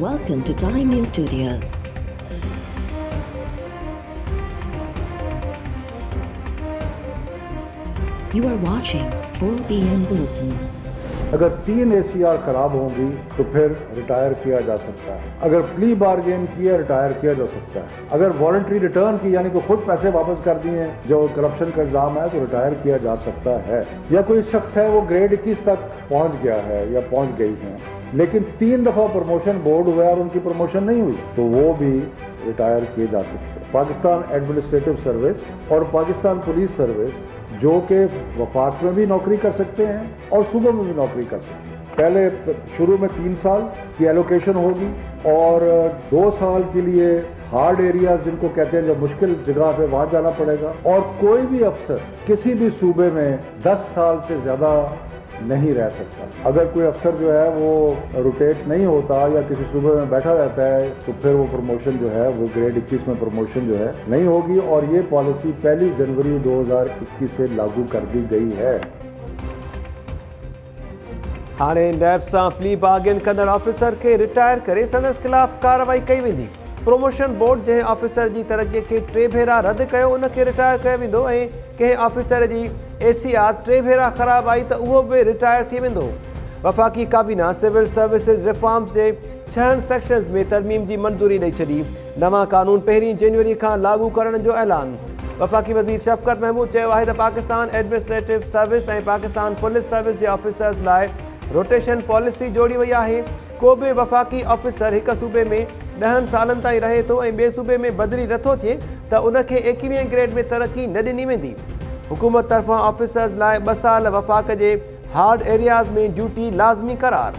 Welcome to Time News Studios. You are watching 4 PM Bulletin. अगर 3 ACR खराब होंगी तो फिर रिटायर किया जा सकता है। अगर प्ली बार्गेन किया रिटायर किया जा सकता है। अगर वॉलंटरी रिटर्न की यानी कि खुद पैसे वापस कर दिए जो करप्शन का इल्जाम है तो रिटायर किया जा सकता है। या कोई शख्स है वो ग्रेड 21 तक पहुंच गया है या पहुंच गई है लेकिन 3 दफा प्रमोशन बोर्ड हुआ और उनकी प्रमोशन नहीं हुई तो वो भी रिटायर किए जा सकते हैं। पाकिस्तान एडमिनिस्ट्रेटिव सर्विस और पाकिस्तान पुलिस सर्विस जो कि वफाक में भी नौकरी कर सकते हैं और सूबों में भी नौकरी कर सकते हैं। पहले शुरू में 3 साल की एलोकेशन होगी और 2 साल के लिए हार्ड एरियाज जिनको कहते हैं जो मुश्किल जगह पे वहाँ जाना पड़ेगा और कोई भी अफसर किसी भी सूबे में 10 साल से ज़्यादा नहीं रह सकता। अगर कोई अफसर जो है वो रोटेट नहीं होता या किसी सूबे में बैठा रहता है तो फिर वो प्रमोशन जो है वो ग्रेड 21 में प्रमोशन जो है नहीं होगी और ये पॉलिसी 1 जनवरी 2021 से लागू कर दी गई है। हाणे नैब सां प्ली बार्गेन कंदड़ ऑफिसर के रिटायर करे संदसि खिलाफ़ कार्रवाई कई वेंदी। प्रमोशन बोर्ड जंहिं ऑफिसर जी तरक़ीअ खे 3 भेरा रद्द कयो उनखे रिटायर कयो वेंदो ऐं कंहिं ऑफिसर जी ACR 3 भेरा ख़राब आई त उहो बि रिटायर थी वेंदो। वफ़ाक़ी काबीना सिविल सर्विसिज रिफॉर्म्स जे 6 सेक्शन्स में तरमीम जी मंज़ूरी ॾेई छॾी। नवां कानून 1 जनवरी खां लागू करण जो ऐलान। वफ़ाक़ी वज़ीर शफ़क़त महमूद चयो आहे त पाकिस्तान एडमिनिस्ट्रेटिव सर्विस ऐं पाकिस्तान पुलिस सर्विस जे ऑफिसर्स लाइ रोटेशन पॉलिसी जोड़ी वई आहे। को बि वफ़ाक़ी ऑफिसर हिक सूबे में 10 सालनि ताईं रहे थो ऐं ॿिए सूबे में बदिली नथो थिए त उनखे 21वें ग्रेड में तरक़ी न ॾिनी वेंदी। हुकूमत तरफ़ां ऑफिसर्स लाइ 2 साल वफ़ाक़ जे हार्ड एरियाज़ में ड्यूटी लाज़मी करार।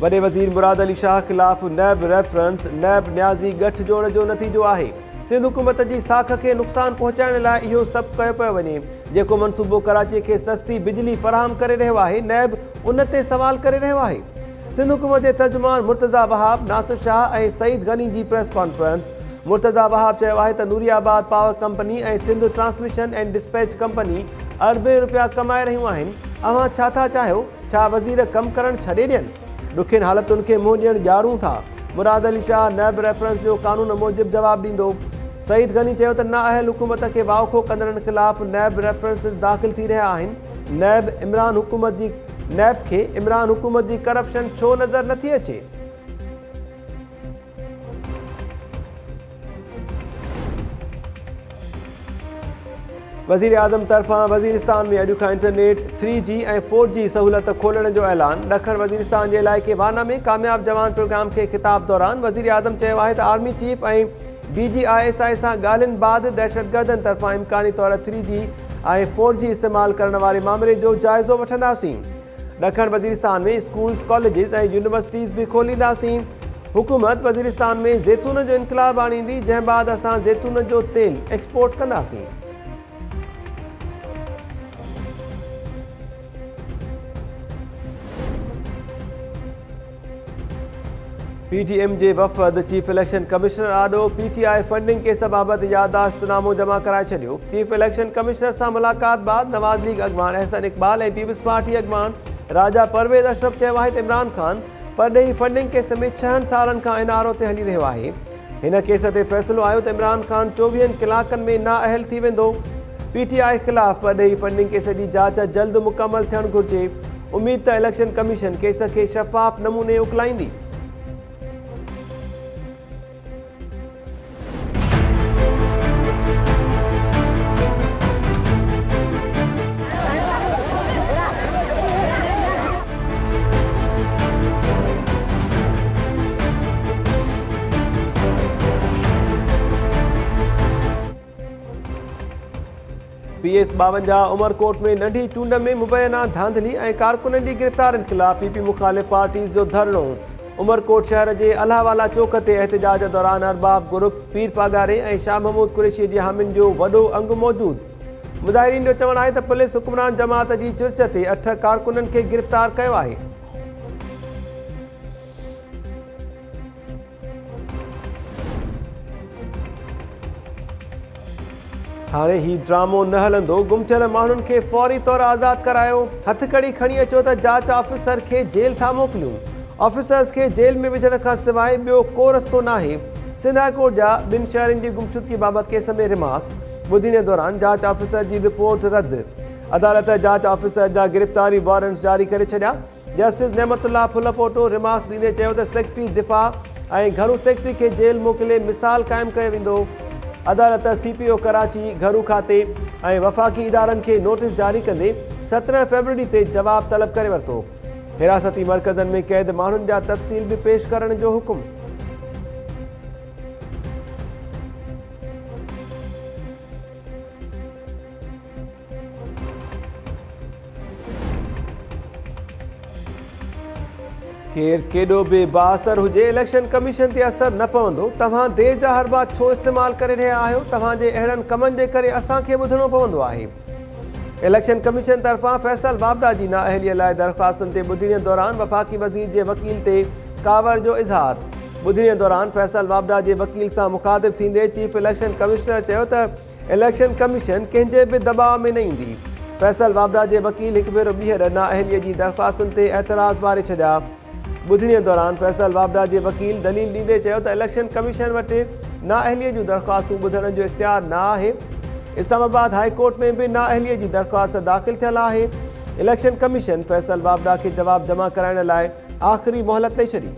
वॾे वज़ीर मुराद अली शाह ख़िलाफ़ नैब रेफरेंस नैब न्याज़ी गठजोड़ जो नतीजो आहे। सिंध हुकूमत जी साख खे नुक़सान पहुचाइण लाइ इहो सभु कयो पियो वञे जेको मनसूबो कराची खे सस्ती बिजली फ़राहम करे रहियो आहे। नैब उन ते सवाल करे रहियो आहे। सिंध हुकूमत जे तर्जुमान मुर्तज़ा वहाब नासिर शाह ऐं सईद गनी जी प्रेस कॉन्फ्रेंस। मुर्तज़ा वहाब चयो आहे त नूरियाबाद पावर कंपनी ऐं Sindh transmission and dispatch company अरबे रुपया कमाए रहियूं आहिनि। अव्हां छा था चाहियो? छा वज़ीर कमु करणु छॾे ॾियनि? ॾुखियुनि हालतुनि खे मुंहुं ॾियणु ॼाणूं था। मुराद अली शाह नैब रेफरेंस जो कानून मूजिबि जवाबु ॾींदो। सईद गनी चयो त नाअहल हुकूमत खे वाउखो कंदड़नि ख़िलाफ़ नैब रेफरेंसिस दाख़िल थी रहिया आहिनि। नैब खे इमरान हुकूमत जी करप्शन छो नज़र नथी अचे? वज़ीर आज़म तरफ़ां वज़ीरिस्तान में अॼु खां इंटरनेट 3G ऐं 4G सहूलियत खोलण जो ऐलान। ॾखण वज़ीरिस्तान जे इलाइक़े वाना में कामयाब जवान प्रोग्राम खे ख़िताब दौरान वज़ीर आज़म चयो आहे त आर्मी चीफ ऐं BGISI सां ॻाल्हियुनि बाद दहशतगर्दनि तरफ़ां इम्कानी तौर 3G ऐं 4G इस्तेमालु करण वारे मामले जो जाइज़ो वठंदासीं। ॾखण वज़ीरिस्तान में स्कूल्स कॉलेजिस ऐं यूनिवर्सिटीज़ बि खोलींदासीं। हुकूमत वज़ीरिस्तान में ज़ैतून जो इनक़लाब आणींदी जंहिं बाद असां ज़ैतून जो तेल एक्सपोर्ट कंदासीं। PTM जे वफ़द चीफ इलेक्शन कमिश्नर आॾो PTI फंडिंग केस बाबति याददाश्तनामो जमा कराए छॾियो। चीफ इलेक्शन कमिश्नर सां मुलाक़ात बाद नवाज़ लीग अॻवान अहसन इक़बाल ऐं पीपल्स पार्टी अॻवान राजा परवेज़ अशरफ चयो आहे त इमरान ख़ान परॾेही फंडिंग केस में 6 सालनि खां NRO ते हली रहियो आहे। हिन केस ते फ़ैसिलो आयो त इमरान ख़ान 24 कलाकनि में नाअहल थी वेंदो। PTI ख़िलाफ़ परॾेही फंडिंग केस जी जांच जल्द मुकमल थियणु घुरिजे। उमीद त इलेक्शन कमीशन केस खे शफ़ाफ़ नमूने उकलाईंदी। PS 52 उमरकोट में नंढी चूंड में मुबैना धांधली ऐं कारकुननि जी गिरफ़्तारियुनि ख़िलाफ़ PP मुख़ालिफ़ पार्टीज़ जो धरणो। उमरकोट शहर जे अलाहवाला चौक ते एहतजाज दौरान अरबाब ग्रुप पीर पागारे ऐं शाह महमूद कुरैशी जी हामियुनि जो वॾो अंग मौजूदु। मुज़ाहिरीन जो चवणु आहे त पुलिस हुक्मरान जमात जी चुर्च ते 8 कारकुननि खे गिरफ़्तार कयो आहे। हाणे ही ड्रामो न हलंदो। गुम थियल माण्हुनि खे फौरी तौर आज़ाद करायो। हथकड़ी खणी अचो त जांच ऑफिसर खे जेल था मोकिलियूं। ऑफिसर्स खे जेल में विझण खां सवाइ ॿियो को रस्तो नाहे। सिंध हाई कोर्ट जा 2 शहरनि जी गुमशुदगी बाबति केस में रिमार्क्स ॿुधण दौरान जांच ऑफिसर जी रिपोर्ट रद्द। अदालत जांच ऑफिसर जा गिरफ़्तारी वारंट जारी करे छॾिया। जस्टिस नेमतुल्लाह फुलपोटो रिमार्क्स ॾींदे चयो त सेक्रेटरी दिफ़ा ऐं घरू सेक्रेटरी खे जेल मोकिले मिसाल क़ाइमु कयो वेंदो। अदालत CPO कराची, घरू खाते ऐं वफ़ाक़ी इदारनि खे नोटिस जारी कंदे 17 फरवरी ते जवाब तलब करे वरितो। हिरासती मर्कज़नि में क़ैद माण्हुनि जा तफ़सील बि पेश करण जो हुकुम। केर केॾो बि बाअसर हुजे, इलेक्शन कमीशन ते असर न पवंदो। तव्हां देर जा हर बात छो इस्तेमाल करे रहिया आहियो? तव्हांजे अहिड़नि कमनि जे करे असांखे ॿुधणो पवंदो आहे। इलेक्शन कमीशन तरफ़ां फैसल वाबडा जी नाअहलीअ लाइ दरख़्वास्तुनि ते ॿुधण दौरान वफ़ाक़ी वज़ीर जे वकील ते कावड़ जो इज़हार। ॿुधण दौरान फैसल वाबडा जे वकील सां मुखातिब थींदे चीफ इलेक्शन कमिश्नर चयो त इलेक्शन कमीशन कंहिंजे बि दबाव में न ईंदी। फैसल वाबडा जे वकील हिकु भेरो ॿीहर नाअहलीअ जी दरख़्वास्तुनि ते एतराज़ वारे छॾिया। ॿुधण दौरान फैसल वाबडा जे वकील दलील ॾींदे चयो त इलेक्शन कमीशन वटि नाअहलीअ जूं दरख़्वास्तूं ॿुधण जो इख़्तियार न आहे। इस्लामाबाद हाई कोर्ट में बि नाअहलीअ जी दरख़्वास्त दाख़िल थियल आहे। इलेक्शन कमीशन फैसल वाबडा खे जवाब जमा कराइण लाइ आख़िरी मोहलत ॾेई छॾी।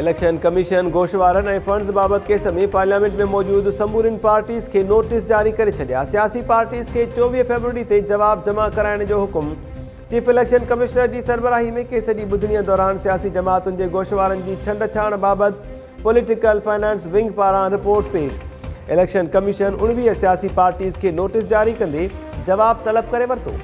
इलेक्शन कमीशन गोशवारनि ऐं फंड्स बाबति केस में पार्लियामेंट में मौजूदु समूरियुनि पार्टीज़ खे नोटिस जारी करे छॾिया। सियासी पार्टीज़ खे 24 फरवरी ते जवाब जमा कराइण जो हुकुम। चीफ इलेक्शन कमिश्नर जी सरबराही में केस जी ॿुधणीअ दौरान सियासी जमातुनि जे गोशवारनि जी छंड-छाण बाबति पॉलिटिकल फाइनेंस विंग पारां रिपोर्ट पेश। इलेक्शन कमीशन 19 सियासी पार्टीज़ खे नोटिस जारी कंदे जवाब तलब करे वरितो।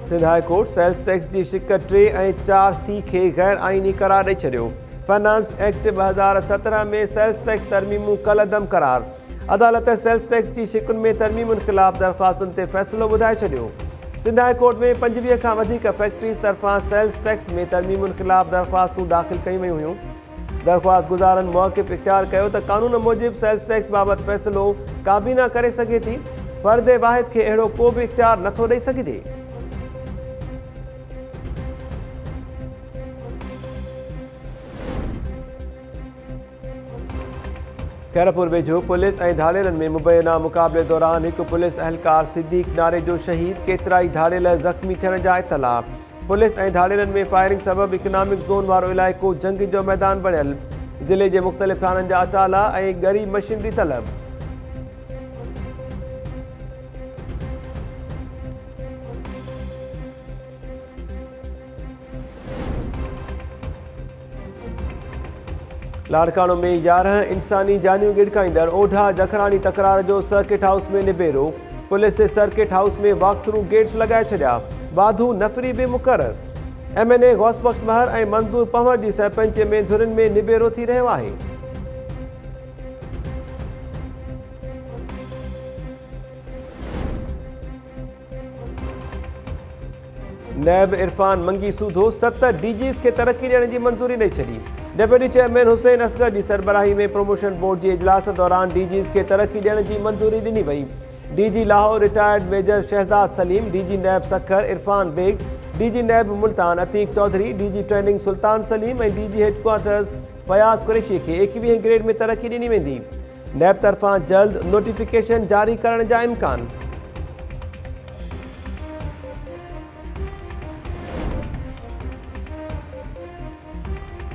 Sindh high court sales tax जी शिकत 3 ऐं 4C खे गैर आइनी करार ॾेई छॾियो। फाइनेंस एक्ट 2017 में सेल्स टैक्स तरमीमूं कलअदम करार। अदालत सेल्स टैक्स जी शिकुनि में तरमीमुनि ख़िलाफ़ दरख़्वास्तुनि ते फ़ैसिलो ॿुधाए छॾियो। सिंध हाई कोर्ट में 25 खां वधीक फैक्ट्रीज़ तरफ़ां सेल्स टैक्स में तरमीमुनि ख़िलाफ़ दरख़्वास्तूं दाख़िल कयूं वयूं हुयूं। दरख़्वास्त गुज़ारनि मौक़िफ़ इख़्तियार कयो त क़ानून मूजिबि सेल्स टैक्स बाबति फ़ैसिलो काबीना करे सघे थी। फ़र्द वाहिद खे अहिड़ो को बि इख़्तियार नथो ॾेई सघिजे। खैरपुर वेझो पुलिस ऐं धाड़ेलनि में मुबैना मुक़ाबले दौरान हिकु पुलिस अहलकार सिद्दीक़ नारे जो शहीद, केतिराई धाड़ेल ज़ख़्मी थियण जा इतला। पुलिस ऐं धाड़ेलनि में फायरिंग सबबि इकनॉमिक ज़ोन वारो इलाइक़ो जंग जो मैदान बणियल। ज़िले जे मुख़्तलिफ़ थाननि जा अताला ऐं ॻरी मशीनरी तलब। लाड़कानो में 11 इंसानी जानियूं गिड़काईंदड़ ओढ़ा जखरानी तकरार जो सर्किट हाउस में निबेरो। पुलिस सर्किट हाउस में वॉक थ्रू गेट्स लगाए छॾिया। वाधू नफ़री बि मुक़रर। MNA गौसबख्श महर ऐं मंज़ूर पंवर जी सरपंच में धुरनि में निबेरो थी रहियो आहे। नैब इरफान मंगी सूधो 7 DGs खे तरक्की ॾियण जी मंज़ूरी ॾेई छॾी। डेप्यूटी चेयरमैन हुसैन असगर जी सरबराही में प्रमोशन बोर्ड जे इजलास दौरान DGs खे तरक्की ॾियण जी मंज़ूरी ॾिनी वई। DG Lahore retired major Shahzad Saleem, DG NAB Sukkur Irfan Baig, DG NAB Multan Atiq Chaudhry, DG training Sultan Saleem ऐं DG हेडक्वार्टर्स फयाज़ कुरैशी खे 21 ग्रेड में तरक्की ॾिनी वेंदी। नैब तरफ़ां जल्द नोटिफिकेशन जारी करण जा इम्कान।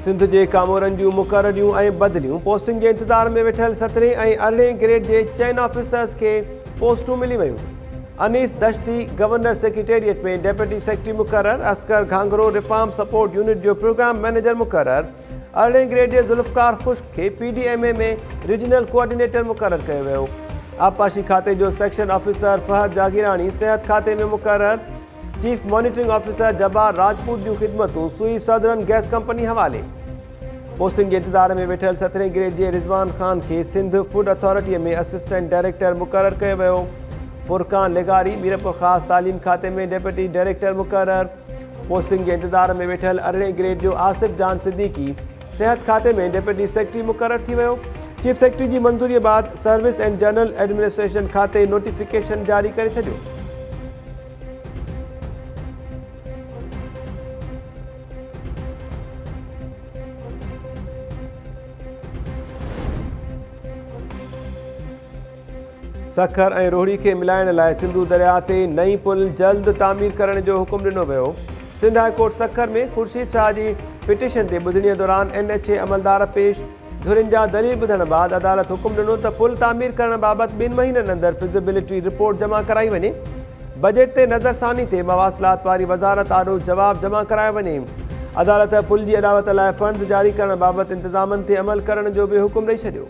सिंध जे कामोरनि जूं मुक़ररियूं ऐं बदिलियूं। पोस्टिंग जे इंतज़ार में वेठल 17 ऐं 18 ग्रेड जे चैन ऑफिसर्स खे पोस्टूं मिली वयूं। अनीस दश्ती गवर्नर सेक्रेटेरिएट में डेप्यूटी सेक्रेटरी मुक़रर। असगर घांगरो रिफॉर्म सपोर्ट यूनिट जो प्रोग्राम मैनेजर मुक़रर। 18 ग्रेड जे ज़ुल्फ़कार ख़ुश्क खे PDMA में रीजनल कोऑर्डिनेटर मुक़रर कयो वियो। आबपाशी खाते जो सेक्शन ऑफिसर फहद जागीरानी सिहत खाते में मुक़रर। चीफ मॉनिटरिंग ऑफिसर जबार राजपूत जूं ख़िदमतूं सुई सदरन गैस कंपनी हवाले। पोस्टिंग जे इंतज़ार में वेठल 17 ग्रेड जे रिज़वान ख़ान खे सिंध फूड अथॉरिटीअ में असिस्टेंट डायरेक्टर मुक़ररु कयो वियो। फुरकान लेगारी मीरपुर ख़ासि तालीम खाते में डेप्यूटी डायरेक्टर मुक़ररु। पोस्टिंग जे इंतज़ार में वेठल 18 ग्रेड जो आसिफ जान सिद्दीकी सिहत खाते में डेप्यूटी सेक्रेटरी मुक़ररु थी वियो। चीफ सेक्रेटरी जी मंज़ूरीअ बाद सर्विस एंड जनरल एडमिनिस्ट्रेशन खाते नोटिफिकेशन जारी करे छॾियो। सखर ऐं रोहड़ी खे मिलाइण लाइ सिंधू दरिया ते नई पुल जल्द तामीर करण जो हुकुम ॾिनो वियो। सिंध हाई कोर्ट सखर में ख़ुर्शीद शाह जी पिटीशन ते ॿुधणीअ दौरान NHA अमलदार पेश धुरिन जा दलील ॿुधण बाद अदालत हुकुम ॾिनो त पुल तामीर करण बाबति 2 महीननि अंदरि फिज़िबिलिटी रिपोर्ट जमा कराई वञे। बजट ते नज़रसानी ते मवासिलात वारी वज़ारत आॾो जवाब जमा करायो वञे। अदालत पुल जी अॾावत लाइ फंड्स जारी करण बाबति इंतज़ामनि ते अमल करण जो बि हुकुम ॾेई छॾियो।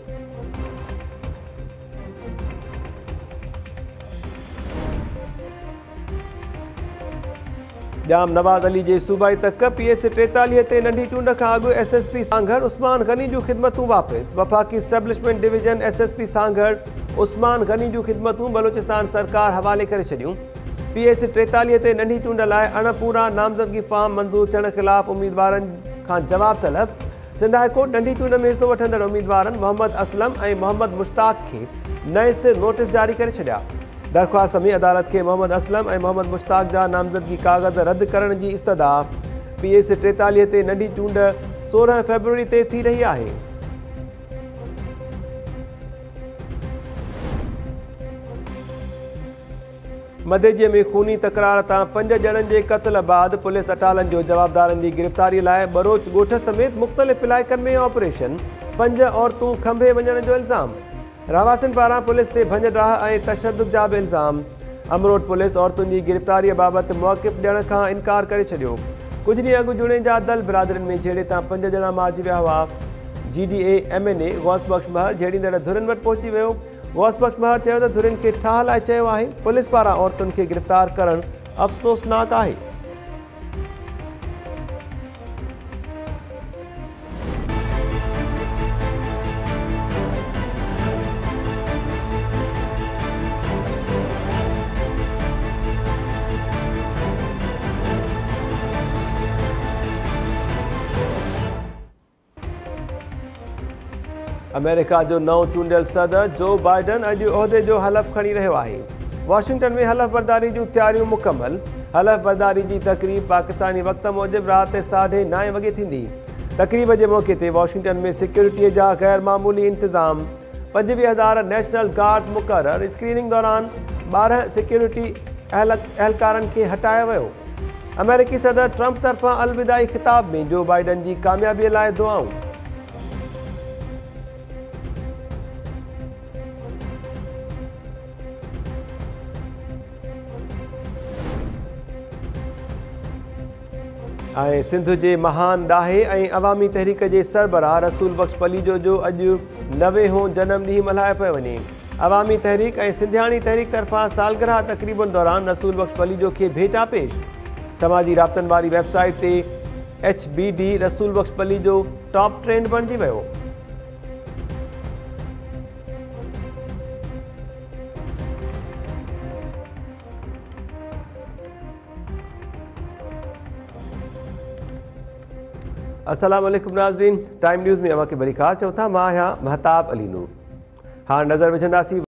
जाम नवाज़ अली जे सूबाई तक PS 43 ते नंढी चूंड खां अॻु SSP सांघड़ उस्मान गनी जूं ख़िदमतूं वापसि। वफ़ाक़ी स्टेब्लिशमेंट डिवीज़न SSP सांघड़ उस्मान गनी जूं ख़िदमतूं बलोचिस्तान सरकार हवाले करे छॾियूं। PS 43 ते नंढी चूंड लाइ अणपूरा नामज़दगी फार्म मंज़ूर थियण ख़िलाफ़ उम्मीदवारनि खां जवाब तलब। सिंध हाई कोर्ट नंढी चूंड में हिसो वठंदड़ उम्मीदवारनि मोहम्मद असलम ऐं मोहम्मद मुश्ताक खे नए सिर नोटिस जारी करे छॾिया। दरख़्वास्त में अदालत के मोहम्मद असलम ऐं मोहम्मद मुश्ताक जा नामज़दगी कागज़ रद्द करण जी इस्तदा। PS 43 ते नंढी चूंड 16 फरवरी ते थी रही आहे। मदेजीअ में खूनी तकरार तां 5 ॼणनि जे क़त्ल बाद पुलिस अटालनि जो जवाबदारनि जी गिरफ़्तारी लाइ बरोच ॻोठ समेत मुख़्तलिफ़ इलाइक़नि में ऑपरेशन। 5 औरतूं खंभे वञण जो इल्ज़ाम। रहवासियुनि पारां पुलिस ते भञ-डाह ऐं तशद्दुद जा बि इल्ज़ाम। अमरोट पुलिस औरतुनि जी गिरफ़्तारीअ बाबति मौक़िफ़ ॾियण खां इनकार करे छॾियो। कुझु ॾींहं अॻु जुड़े जा दल बिरादरियुनि में झेड़े तां 5 ॼणा मारिजी विया हुआ। GDA MNA गौस बख्श महर झेड़ींदड़ धुरिन वटि पहुची वियो। गौस बख्श महर चयो त धुरिन खे ठाह लाइ चयो आहे। पुलिस पारां औरतुनि खे गिरफ़्तार करणु अफ़सोसनाक आहे। अमेरिका जो नओं चूंडियल सदर जो बाइडन अॼु उहिदे जो हलफ़ खणी रहियो आहे। वॉशिंगटन में हलफ़ बरदारी जूं तयारियूं मुकमल। हलफ़ बरदारी जी तक़रीब पाकिस्तानी वक़्त मूजिबि राति 9:30 वॻे थींदी। तक़रीब जे मौक़े ते वॉशिंगटन में सिक्योरिटीअ जा गैर मामूली इंतज़ाम। 25,000 नेशनल गार्ड्स मुक़ररु। स्क्रीनिंग दौरान 12 सिक्योरिटी एहलकारनि खे हटायो वियो। अमेरिकी सदर ट्रंप तरफ़ां अलविदाई ख़िताब में जो बाइडन जी कामयाबीअ लाइ दुआऊं। ऐं सिंध जे महान ॾाहे ऐं अवामी तहरीक जे सरबराह रसूल बख्श पलीजो जो अॼु 90हों जनम ॾींहुं मल्हायो पियो वञे। अवामी तहरीक ऐं सिंधियाणी तहरीक तरफ़ां सालगिरह तक़रीबुनि दौरान रसूल बख्श पलीजो खे भेटा पेश। समाजी राब्तनि वारी वेबसाइट ते HBD रसूल बख्श पलीजो टॉप ट्रेंड बणिजी वियो। अस्सलाम वालेकुम नाज़रीन, टाइम न्यूज़ में अवां खे वरी ख़ासि चओ था। मां आहियां महताब अली नूर। हाणे नज़र विझंदासीं